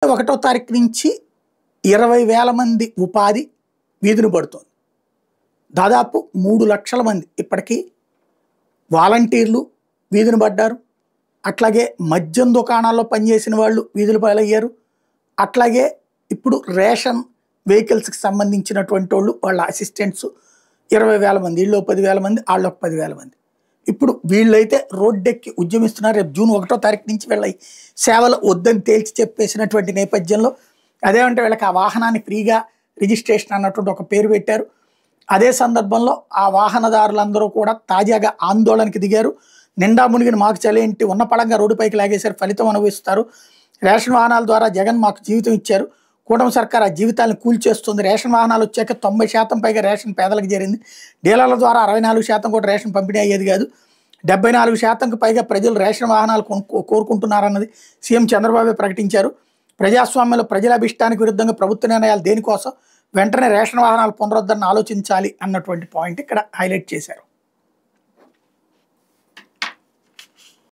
జనవరి 1వ తారీఖు నుంచి 20,000 మంది ఉపాధి వీధిని పడుతుంది. దాదాపు 3 లక్షల మంది ఇప్పటికీ వాలంటీర్లు వీధిని పడ్డారు. అట్లాగే మద్యం దుకాణాల్లో పనిచేసిన వాళ్ళు వీధుల పాలయ్యారు. అట్లాగే ఇప్పుడు రేషన్ వెహికల్స్కి సంబంధించినటువంటి వాళ్ళు వాళ్ళ అసిస్టెంట్స్ 20,000 మంది, వీళ్ళు 10,000 మంది, వాళ్ళొక 10,000 మంది. ఇప్పుడు వీళ్ళైతే రోడ్డెక్కి ఉద్యమిస్తున్నారు. రేపు జూన్ 1వ తారీఖు నుంచి వీళ్ళ సేవలు వద్దని తేల్చి చెప్పేసినటువంటి నేపథ్యంలో అదేమంటే వీళ్ళకి ఆ వాహనాన్ని ఫ్రీగా రిజిస్ట్రేషన్ అన్నటువంటి ఒక పేరు పెట్టారు. అదే సందర్భంలో ఆ వాహనదారులందరూ కూడా తాజాగా ఆందోళనకి దిగారు. నిండా మునిగిన మాకు చలేంటి ఉన్న పడంగా రోడ్డుపైకి లాగేశారు, ఫలితం అనుభవిస్తారు. రేషన్ వాహనాల ద్వారా జగన్ మాకు జీవితం ఇచ్చారు, కూటమి సర్కార్ ఆ జీవితాలను కూల్చేస్తుంది. రేషన్ వాహనాలు వచ్చాక 90% పైగా రేషన్ పేదలకు చేరింది. డీలర్ల ద్వారా 64% కూడా రేషన్ పంపిణీ అయ్యేది కాదు. 74%కు పైగా ప్రజలు రేషన్ వాహనాలు కోరుకుంటున్నారన్నది సీఎం చంద్రబాబు ప్రకటించారు. ప్రజాస్వామ్యంలో ప్రజల అభిష్టానికి విరుద్ధంగా ప్రభుత్వ నిర్ణయాలు దేనికోసం, వెంటనే రేషన్ వాహనాలు పునరుద్ధరణ ఆలోచించాలి అన్నటువంటి పాయింట్ ఇక్కడ హైలైట్ చేశారు.